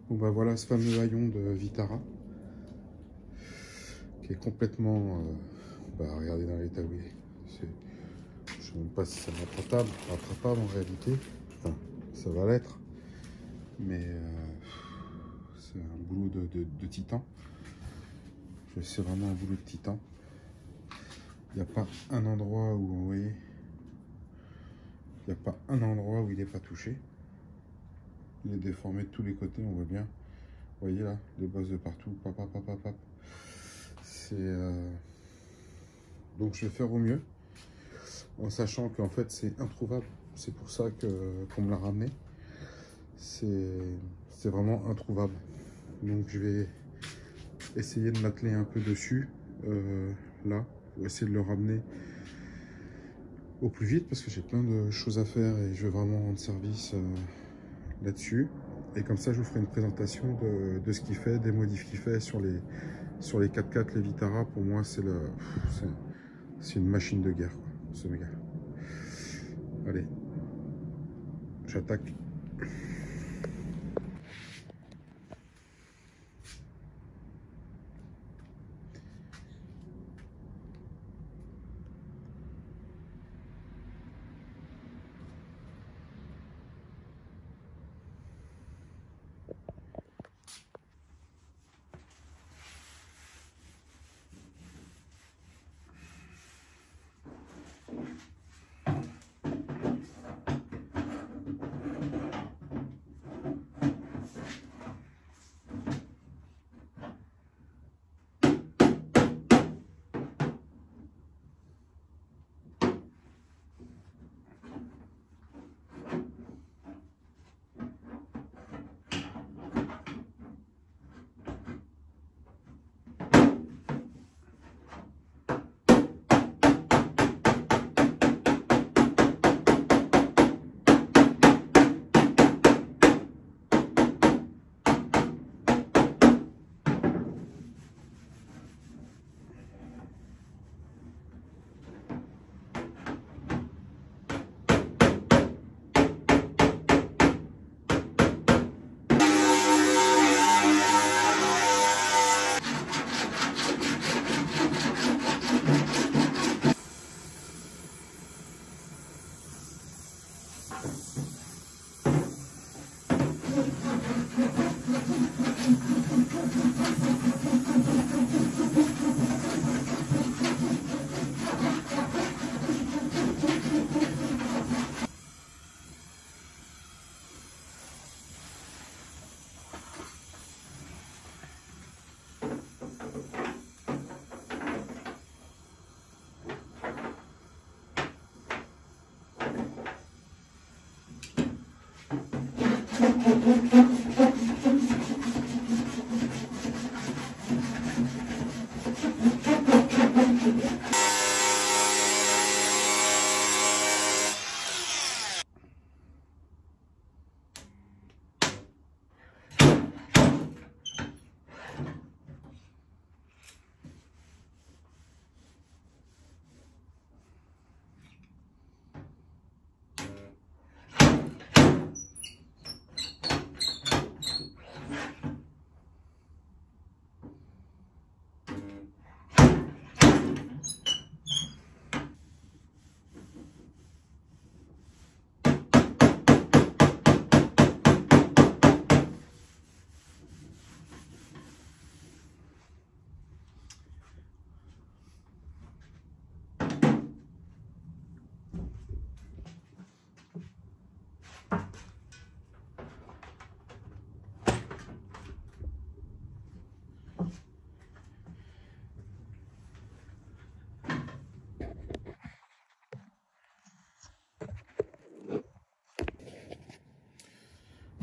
Bon bah voilà ce fameux haillon de Vitara qui est complètement regardez dans l'état où il est. Je sais même pas si c'est rattrapable en réalité. Enfin, ça va l'être, mais c'est un boulot de titan. C'est vraiment un boulot de titan. Il n'y a pas un endroit où, vous voyez, il n'y a pas un endroit où il n'est pas touché. Il est déformé de tous les côtés, on voit bien. Vous voyez là, les bosses de partout. Donc je vais faire au mieux, en sachant qu'en fait c'est introuvable. C'est pour ça qu'on me l'a ramené. C'est vraiment introuvable. Donc je vais essayer de m'atteler un peu dessus, là, pour essayer de le ramener au plus vite, parce que j'ai plein de choses à faire et je veux vraiment rendre service là-dessus. Et comme ça, je vous ferai une présentation de ce qu'il fait, des modifs qu'il fait sur les 4x4, les Vitara. Pour moi, c'est une machine de guerre, quoi, ce gars. Allez, j'attaque.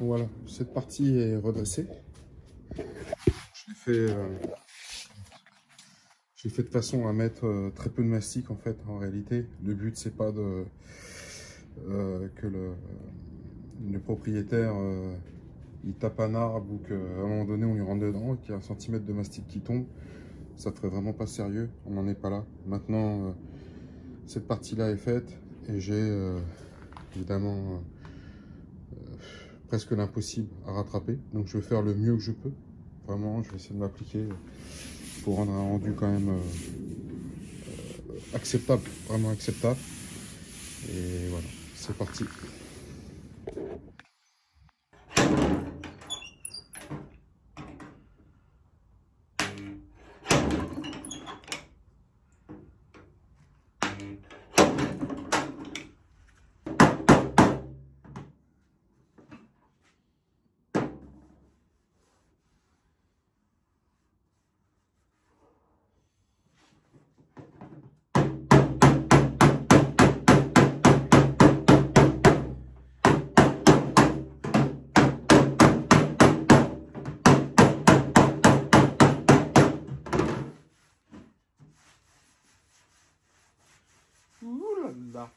Voilà, cette partie est redressée. J'ai fait de façon à mettre très peu de mastic en fait. En réalité, le but c'est pas que le propriétaire il tape un arbre ou qu'à un moment donné on lui rentre dedans et qu'il y a 1 cm de mastic qui tombe. Ça ferait vraiment pas sérieux. On n'en est pas là. Maintenant, cette partie-là est faite et j'ai évidemment presque l'impossible à rattraper. Donc je vais faire le mieux que je peux. Vraiment, je vais essayer de m'appliquer pour rendre un rendu quand même acceptable, vraiment acceptable. Et voilà, c'est parti. Ouh là là.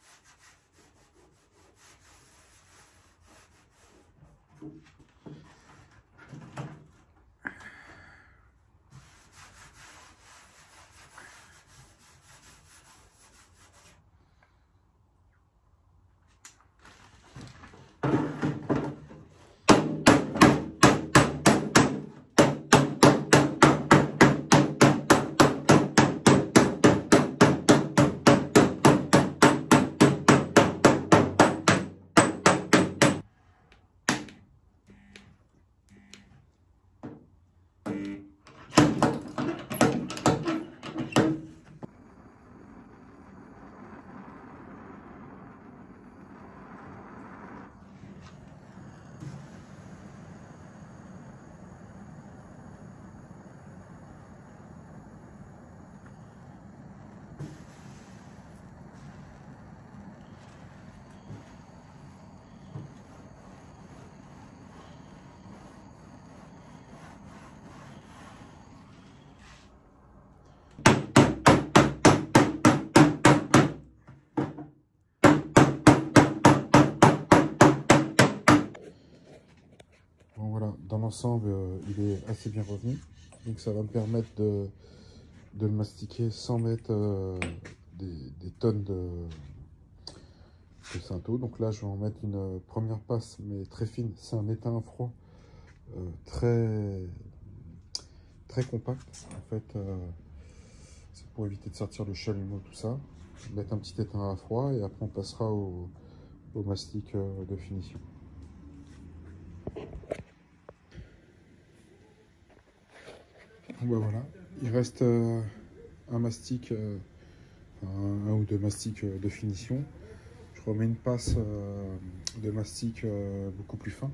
Bon voilà, dans l'ensemble, il est assez bien revenu. Donc ça va me permettre de le mastiquer sans mettre des tonnes de Sainteau. Donc là, je vais en mettre une première passe, mais très fine. C'est un étain à froid très compact. En fait, c'est pour éviter de sortir le chalumeau, tout ça. Mettre un petit étain à froid et après on passera au mastic de finition. Bon, bah voilà, il reste un mastic, un ou deux mastics de finition. Je remets une passe de mastic beaucoup plus fin.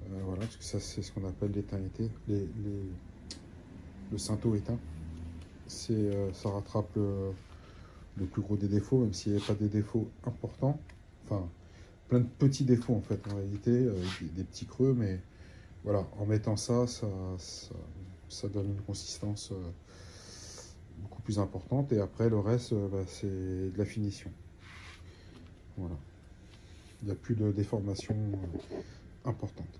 Voilà, parce que ça c'est ce qu'on appelle l'étain été, le Sainteau étain. Ça rattrape le plus gros des défauts, même s'il n'y avait pas des défauts importants. Enfin, plein de petits défauts en fait, en réalité, des petits creux, mais voilà, en mettant ça donne une consistance beaucoup plus importante. Et après, le reste, c'est de la finition. Voilà. Il n'y a plus de déformation importante.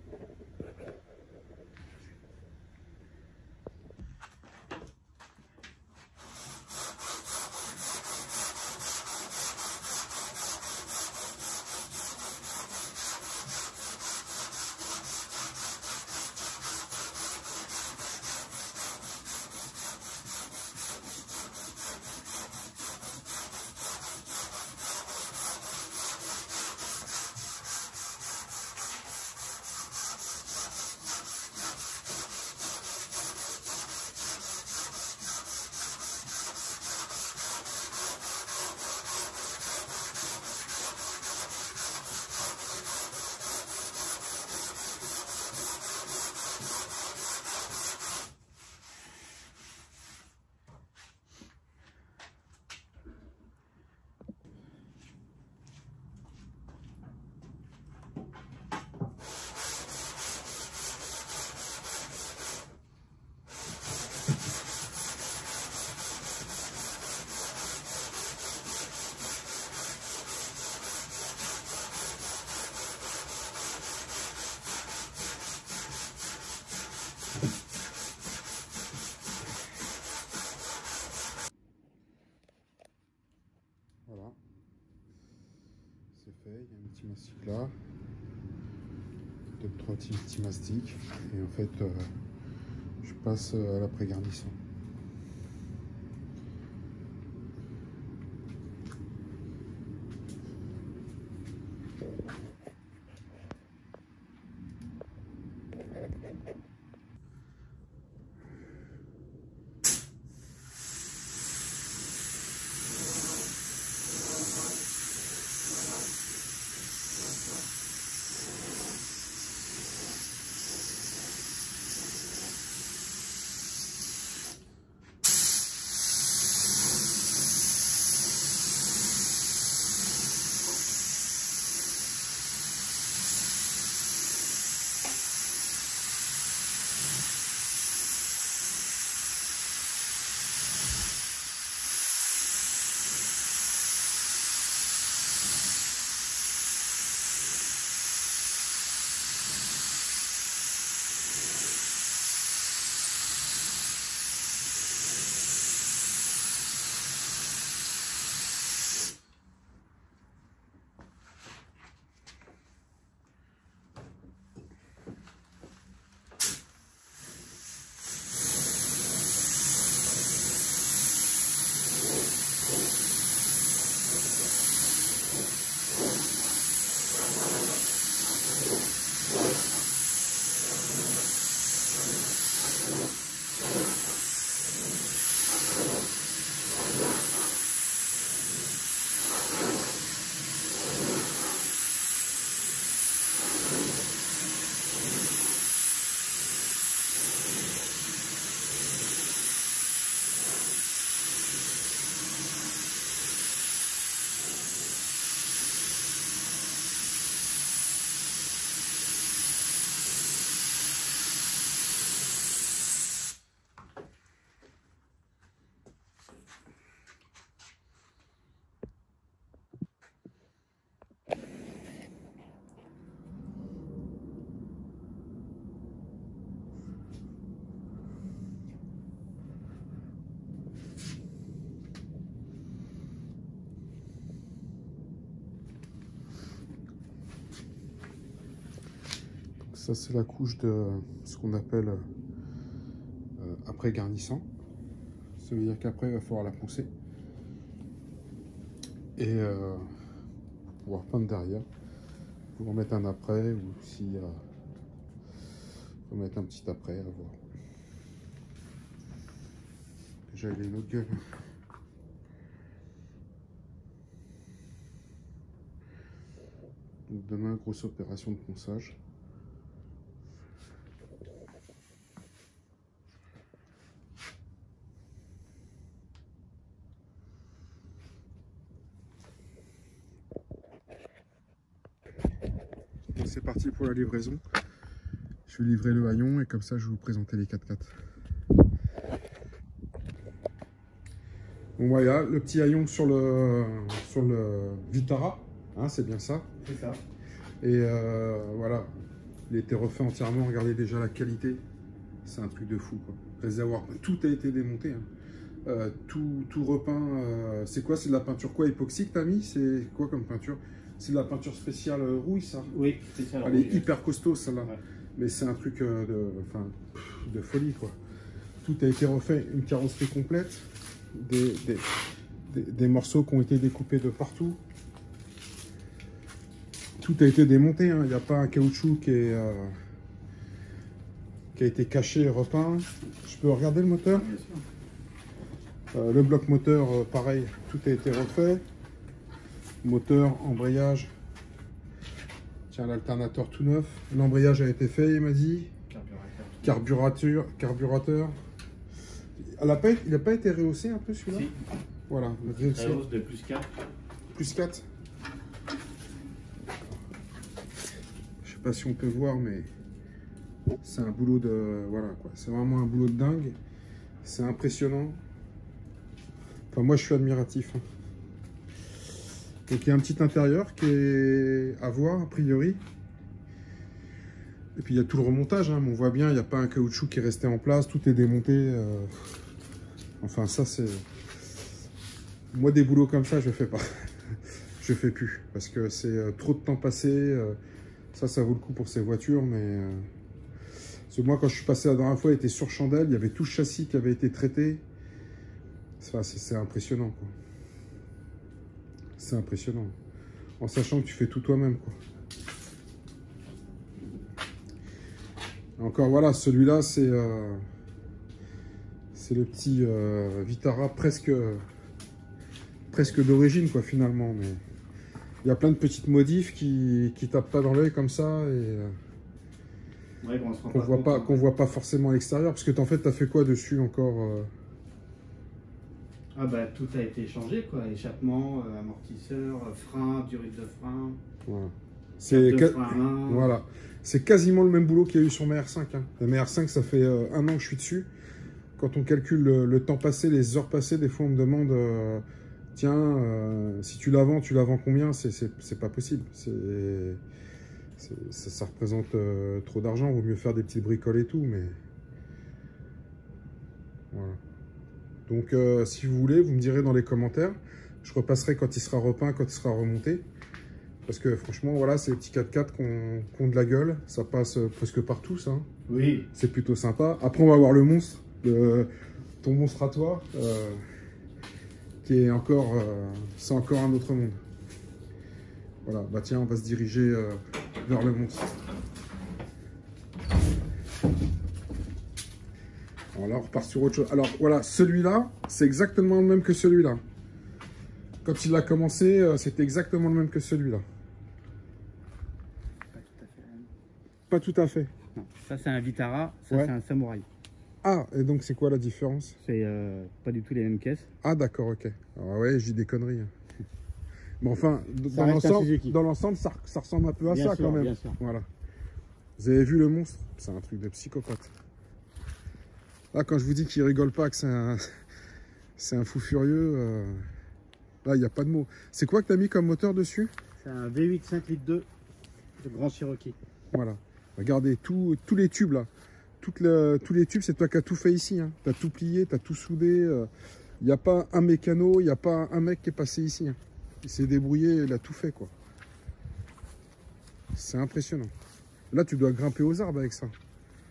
Voilà, c'est fait, il y a un petit mastic là. 3 petits mastiques. Et en fait, je passe à l'après-garnissant. Ça, c'est la couche de ce qu'on appelle après garnissant. Ça veut dire qu'après, il va falloir la poncer. Et pour pouvoir peindre derrière, pour en mettre un après, ou si faut mettre un petit après, à voir. J'avais une autre gueule. Donc demain, grosse opération de ponçage. C'est parti pour la livraison. Je vais livrer le haillon et comme ça je vais vous présenter les 4x4. Bon voilà, le petit haillon sur le Vitara, hein, c'est bien ça. C'est ça. Et voilà, il a été refait entièrement, regardez déjà la qualité, c'est un truc de fou quoi. Réservoir, tout a été démonté, hein. Tout repeint, c'est quoi, c'est de la peinture quoi, époxy que t'as mis, c'est quoi comme peinture? C'est de la peinture spéciale rouille, ça? Oui, spéciale Elle rouille. est hyper costaud, celle-là. Ouais. Mais c'est un truc de folie, quoi. Tout a été refait, une carrosserie complète, des morceaux qui ont été découpés de partout. Tout a été démonté, hein. Il n'y a pas un caoutchouc qui a été caché et repeint. Je peux regarder le moteur? Bien sûr. Le bloc moteur, pareil, tout a été refait. Moteur, embrayage. Tiens, l'alternateur tout neuf. L'embrayage a été fait, il m'a dit. Carburateur. Il n'a pas été rehaussé un peu celui-là? Si. Voilà. Rehausse de plus 4. Plus 4. Je sais pas si on peut voir, mais c'est un boulot de... Voilà quoi. C'est vraiment un boulot de dingue. C'est impressionnant. Enfin, moi, je suis admiratif. Hein. Donc il y a un petit intérieur qui est à voir a priori. Et puis il y a tout le remontage, hein, mais on voit bien, il n'y a pas un caoutchouc qui est resté en place, tout est démonté. Enfin ça c'est... Moi des boulots comme ça je fais pas. Je fais plus. Parce que c'est trop de temps passé, Ça vaut le coup pour ces voitures, mais... Parce que moi, quand je suis passé la dernière fois, il était sur chandelle, il y avait tout le châssis qui avait été traité. C'est impressionnant, quoi. C'est impressionnant. En sachant que tu fais tout toi-même, quoi. Encore, voilà, celui-là, c'est le petit Vitara presque d'origine, quoi, finalement. Mais il y a plein de petites modifs qui tapent pas dans l'œil comme ça et ouais, qu'on voit pas forcément à l'extérieur. Parce que en fait, tu as fait quoi dessus encore Ah bah tout a été changé, quoi. Échappement, amortisseur, frein, durée de frein. Voilà. Voilà. C'est quasiment le même boulot qu'il y a eu sur ma R5. Hein. La ma R5, ça fait 1 an que je suis dessus. Quand on calcule le temps passé, les heures passées, des fois on me demande tiens, si tu la vends combien? C'est pas possible. Ça représente trop d'argent. Il vaut mieux faire des petites bricoles et tout. Mais voilà. Donc si vous voulez, vous me direz dans les commentaires. Je repasserai quand il sera repeint, quand il sera remonté. Parce que franchement, voilà, c'est les petits 4x4 qui ont de la gueule. Ça passe presque partout, ça. Oui. C'est plutôt sympa. Après, on va voir le monstre, ton monstre à toi, qui est encore, c'est encore un autre monde. Voilà, bah tiens, on va se diriger vers le monstre. Alors là, on repart sur autre chose. Alors voilà, celui-là, c'est exactement le même que celui-là. Quand il a commencé, c'était exactement le même que celui-là. Pas tout à fait. Non, ça c'est un Vitara, ça ouais. C'est un Samouraï. Ah, et donc c'est quoi la différence? C'est pas du tout les mêmes caisses. Ah d'accord, ok. Alors ouais, je dis des conneries. Mais enfin, dans l'ensemble, ça ressemble un peu à ça quand même. Bien sûr. Voilà. Vous avez vu le monstre? C'est un truc de psychopathe. Là, quand je vous dis qu'il rigole pas, que c'est un fou furieux, là, il n'y a pas de mots. C'est quoi que tu as mis comme moteur dessus? C'est un V8 5 litres 2 de Grand Cherokee. Voilà. Regardez, tous les tubes là. Tous les tubes, c'est toi qui as tout fait ici. Hein. Tu as tout plié, tu as tout soudé. Il n'y a pas un mécano, il n'y a pas un mec qui est passé ici. Hein. Il s'est débrouillé, il a tout fait, quoi. C'est impressionnant. Là, tu dois grimper aux arbres avec ça.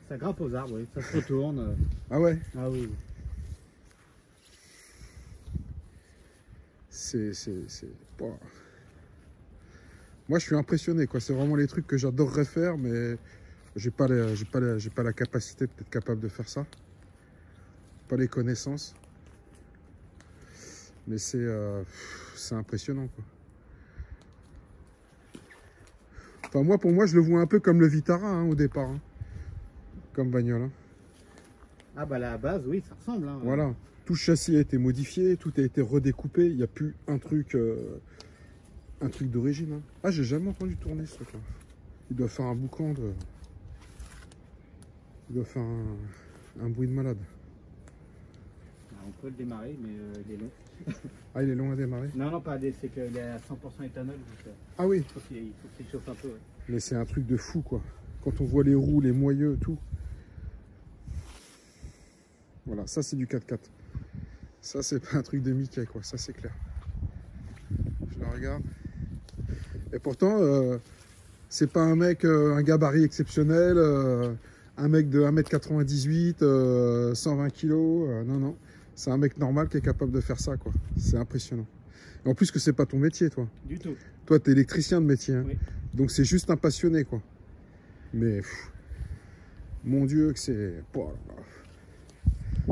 Ça grimpe aux arbres, oui. Ça se retourne. Ah ouais? Ah oui. Wow. Moi, je suis impressionné, quoi. C'est vraiment les trucs que j'adorerais faire, mais j'ai pas la capacité d'être capable de faire ça. Pas les connaissances. Mais c'est impressionnant, quoi. Enfin, pour moi, je le vois un peu comme le Vitara, hein, au départ. Hein. Comme bagnole. Hein. Ah bah la base, oui, ça ressemble. Hein. Voilà. Tout le châssis a été modifié, tout a été redécoupé. Il n'y a plus un truc d'origine. Hein. Ah, j'ai jamais entendu tourner ce truc-là. Il doit faire un boucan de... Il doit faire un bruit de malade. On peut le démarrer, mais il est long. Ah, il est long à démarrer? Non, pas c'est qu'il est à 100% éthanol. Donc, ah oui. Il faut qu'il chauffe un peu. Ouais. Mais c'est un truc de fou, quoi. Quand on voit les roues, les moyeux, tout. Voilà, ça c'est du 4x4. Ça c'est pas un truc de Mickey, quoi. Ça c'est clair. Je la regarde. Et pourtant, c'est pas un mec, un gabarit exceptionnel, un mec de 1m98, 120 kg. Non, non. C'est un mec normal qui est capable de faire ça, quoi. C'est impressionnant. Et en plus que c'est pas ton métier, toi. Du tout. Toi, t'es électricien de métier. Hein. Oui. Donc c'est juste un passionné, quoi. Mais, mon Dieu, que c'est...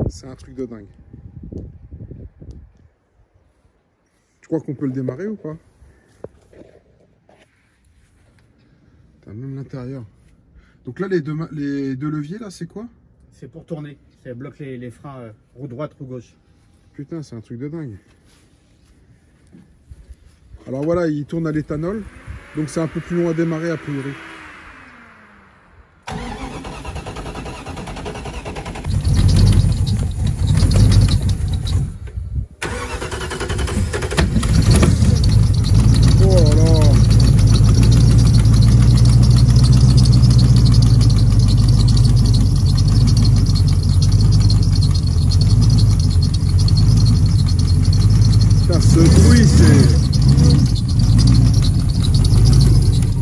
C'est un truc de dingue. Tu crois qu'on peut le démarrer ou pas? T'as même l'intérieur. Donc là, les deux leviers, là, c'est quoi? C'est pour tourner. Ça bloque les freins roue droite, roue gauche. Putain, c'est un truc de dingue. Alors voilà, il tourne à l'éthanol. Donc c'est un peu plus long à démarrer, a priori.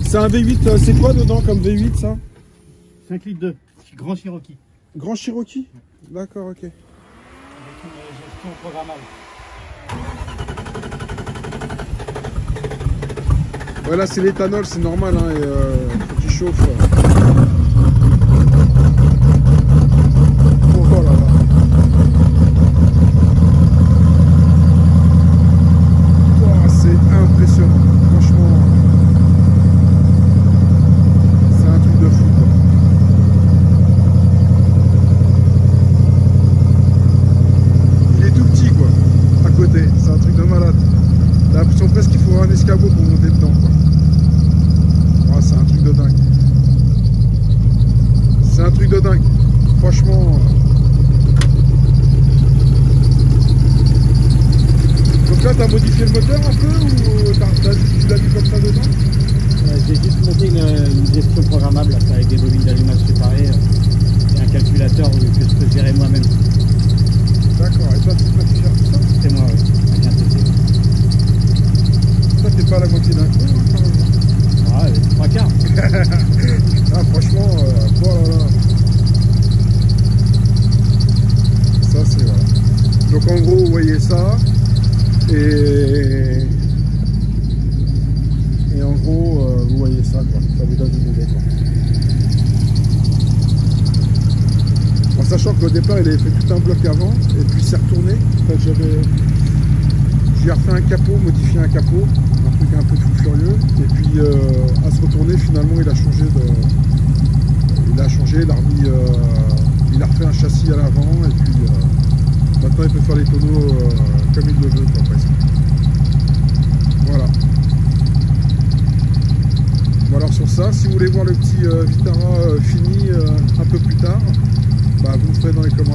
C'est un V8, c'est quoi dedans comme V8 ça? 5 litres 2, grand Cherokee. Grand Cherokee? D'accord, ok. Avec une gestion programmable. Voilà, c'est l'éthanol, c'est normal, hein, et faut qu'il chauffe. Oh là là. Oh, c'est impressionnant, franchement. C'est un truc de fou, quoi. Il est tout petit, quoi, à côté. C'est un truc de malade. T'as l'impression presque qu'il faut un escabeau pour monter dedans, quoi. Oh, c'est un truc de dingue. C'est un truc de dingue. Franchement. Donc là, t'as modifié le moteur un peu ou tu l'as mis comme ça dedans? J'ai juste monté une gestion programmable là, avec des bobines d'allumage séparées et un calculateur que je peux gérer moi-même. D'accord. Et toi, tu gères tout ça? C'est moi, oui, avec un PC. Toi, t'es pas à la moitié d'un coup, hein, quand même. Ah, les 3 quarts. Ah, franchement, oh là là. Ça, c'est voilà. Donc, en gros, vous voyez ça. Et en gros, vous voyez ça, quoi. Ça vous donne une idée, quoi. En sachant qu'au départ, il avait fait tout un bloc avant, et puis c'est retourné. En fait, j'ai refait un capot, modifié un capot, un truc un peu fou furieux. Et puis, à se retourner, finalement, il a changé de... Il a changé, il a remis... il a refait un châssis à l'avant, et puis... maintenant, il peut faire les tonneaux comme il le veut, quoi, presque. Voilà. Bon, alors sur ça, si vous voulez voir le petit Vitara fini un peu plus tard, bah, vous me ferez dans les commentaires.